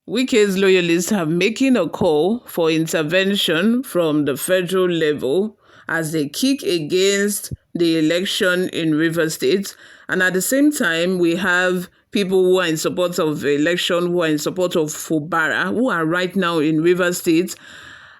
Wike's loyalists have making a call for intervention from the federal level as they kick against the election in Rivers State. And at the same time, we have people who are in support of the election, who are in support of Fubara, who are right now in Rivers State.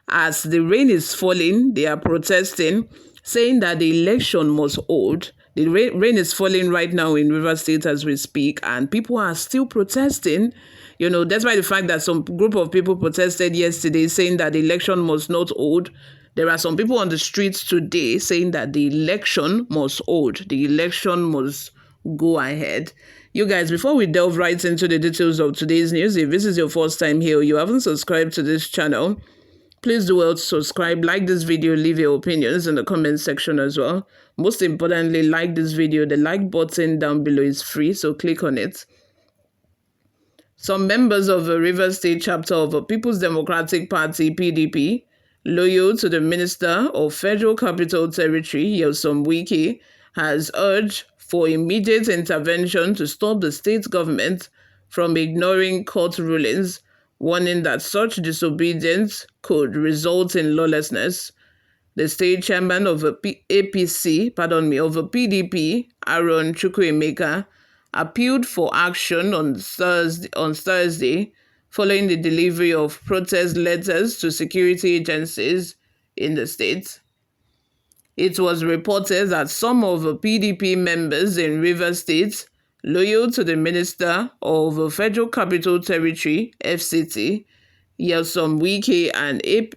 As the rain is falling, they are protesting, saying that the election must hold. The rain is falling right now in Rivers State as we speak, and people are still protesting. Despite the fact that some group of people protested yesterday saying that the election must not hold, there are some people on the streets today saying that the election must hold. The election must go ahead. You guys, before we delve right into the details of today's news, if this is your first time here or you haven't subscribed to this channel, please do well to subscribe, like this video, leave your opinions in the comment section as well. Most importantly, like this video. The like button down below is free, so click on it. Some members of the Rivers State chapter of the People's Democratic Party, PDP, loyal to the Minister of Federal Capital Territory, Wike, has urged for immediate intervention to stop the state government from ignoring court rulings, warning that such disobedience could result in lawlessness. The state chairman of the PDP, Aaron Chukwuemeka, appealed for action on Thursday following the delivery of protest letters to security agencies in the state. It was reported that some of the PDP members in Rivers State, loyal to the Minister of the Federal Capital Territory, FCT, Wike,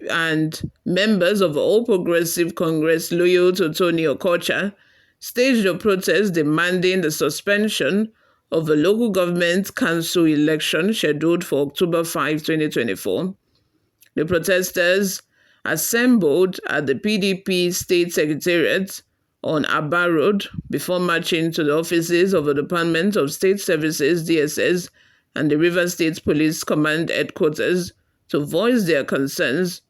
and members of the All Progressive Congress loyal to Tony Okocha, staged a protest demanding the suspension of the local government council election scheduled for October 5, 2024. The protesters assembled at the PDP State Secretariat on Aba Road before marching to the offices of the Department of State Services, DSS, and the Rivers State Police Command Headquarters to voice their concerns.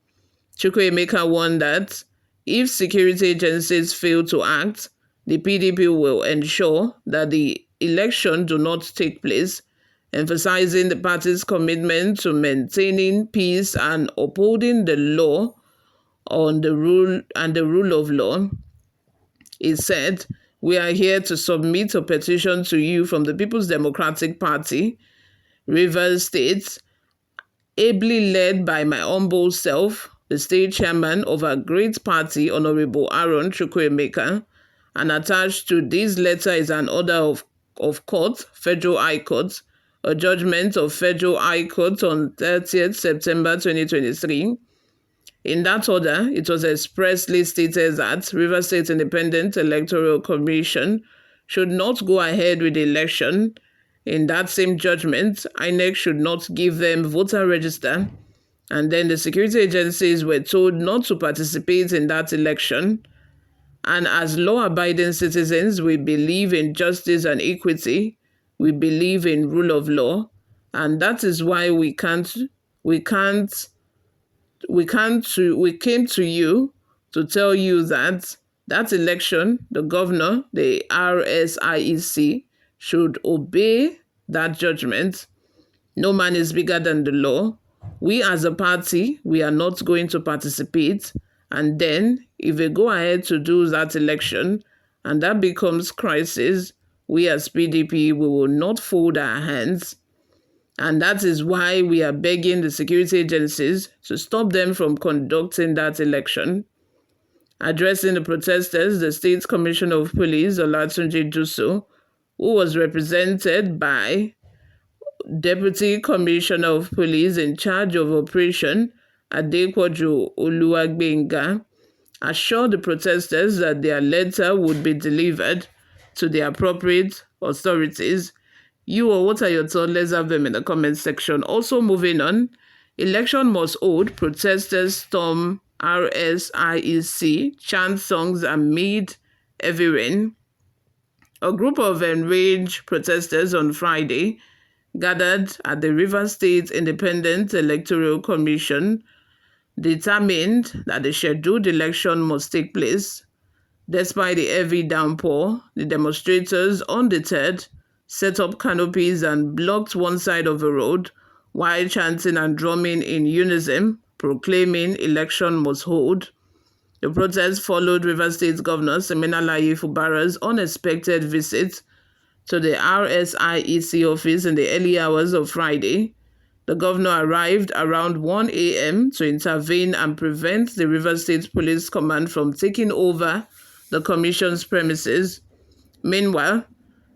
Chukwuemeka warned that if security agencies fail to act, the PDP will ensure that the election do not take place, emphasizing the party's commitment to maintaining peace and upholding the law on the rule of law. He said, "We are here to submit a petition to you from the People's Democratic Party, Rivers State, ably led by my humble self, the state chairman of our great party, Honorable Aaron Chukwuemeka, and attached to this letter is an order of court, Federal High Court, a judgment of Federal High Court on 30th September 2023. In that order, it was expressly stated that Rivers State Independent Electoral Commission should not go ahead with the election. In that same judgment, INEC should not give them voter register, and then the security agencies were told not to participate in that election. And as law-abiding citizens, we believe in justice and equity. We believe in rule of law, and that is why we came to you to tell you that election, the governor, the Rsiec, should obey that judgment. No man is bigger than the law. We as a party, we are not going to participate. And then, if they go ahead to do that election, and that becomes crisis, we as PDP, we will not fold our hands. And that is why we are begging the security agencies to stop them from conducting that election." Addressing the protesters, the State Commissioner of Police, Olatunji Duso, who was represented by Deputy Commissioner of Police in charge of operation, Adepoju Oluwagbenga, assured the protesters that their letter would be delivered to the appropriate authorities. What are your thoughts? Let's have them in the comment section. Also moving on, election must hold. Protesters storm Rsiec, chant songs amid heavy rain. A group of enraged protesters on Friday gathered at the Rivers State Independent Electoral Commission, determined that the scheduled election must take place. Despite the heavy downpour, the demonstrators, undeterred, set up canopies and blocked one side of the road, while chanting and drumming in unison, proclaiming election must hold. The protest followed Rivers State Governor Siminalayi Fubara's unexpected visit to the Rsiec office in the early hours of Friday. The governor arrived around 1 a.m. to intervene and prevent the Rivers State Police Command from taking over the commission's premises. Meanwhile,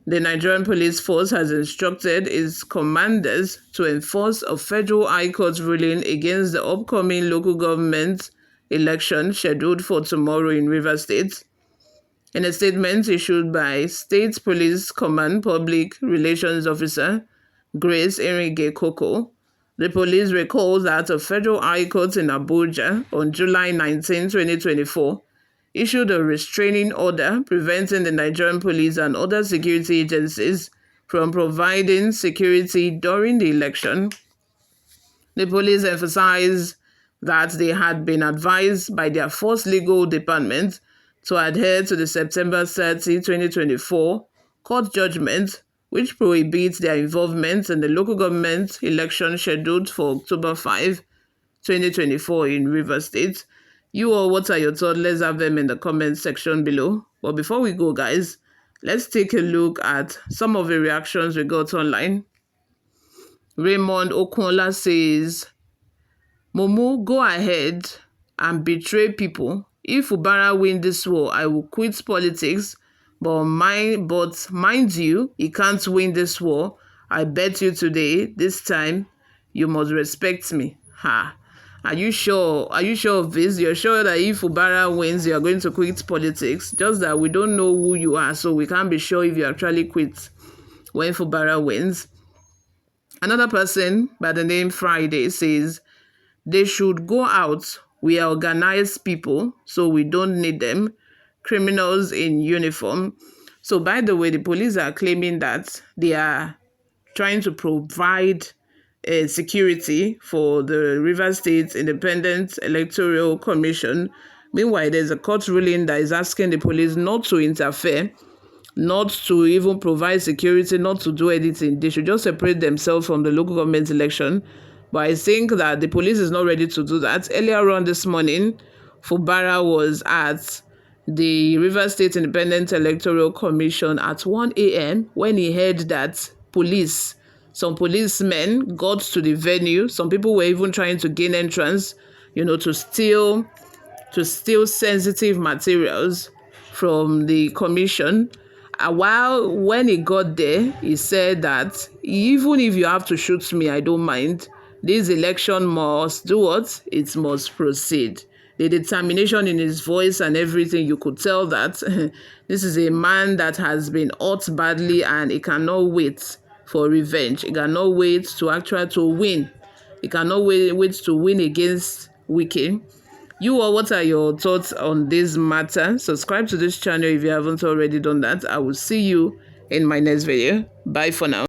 the Nigerian Police Force has instructed its commanders to enforce a federal high court ruling against the upcoming local government election scheduled for tomorrow in Rivers State. In a statement issued by State Police Command Public Relations Officer Grace Enrique-Koko, the police recalled that a federal high court in Abuja on July 19, 2024, issued a restraining order preventing the Nigerian police and other security agencies from providing security during the election. The police emphasized that they had been advised by their force legal department to adhere to the September 30, 2024 court judgment, which prohibits their involvement in the local government election scheduled for October 5, 2024 in Rivers State. You all, what are your thoughts? Let's have them in the comment section below. But before we go, guys, let's take a look at some of the reactions we got online. Raymond Okunla says, Momo, go ahead and betray people. If Fubara win this war, I will quit politics. But mind you, he can't win this war. I bet you today, this time, you must respect me. Ha. Are you sure? Are you sure of this? You're sure that if Fubara wins, you're going to quit politics? Just that we don't know who you are, so we can't be sure if you actually quit when Fubara wins. Another person by the name Friday says, they should go out. We are organized people, so we don't need them. Criminals in uniform. So, by the way, the police are claiming that they are trying to provide security for the Rivers State Independent Electoral Commission. Meanwhile, there's a court ruling that is asking the police not to interfere, not to even provide security, not to do anything. They should just separate themselves from the local government election. But I think that the police is not ready to do that. Earlier on this morning, Fubara was at the Rivers State Independent Electoral Commission at 1 a.m. when he heard that some policemen got to the venue. Some people were even trying to gain entrance, to steal sensitive materials from the commission. While when he got there, he said that even if you have to shoot me, I don't mind. This election must do what? It must proceed. The determination in his voice and everything, you could tell that this is a man that has been hurt badly and he cannot wait for revenge. He cannot wait to win. He cannot wait to win against Wike. You all, what are your thoughts on this matter? Subscribe to this channel if you haven't already done that. I will see you in my next video. Bye for now.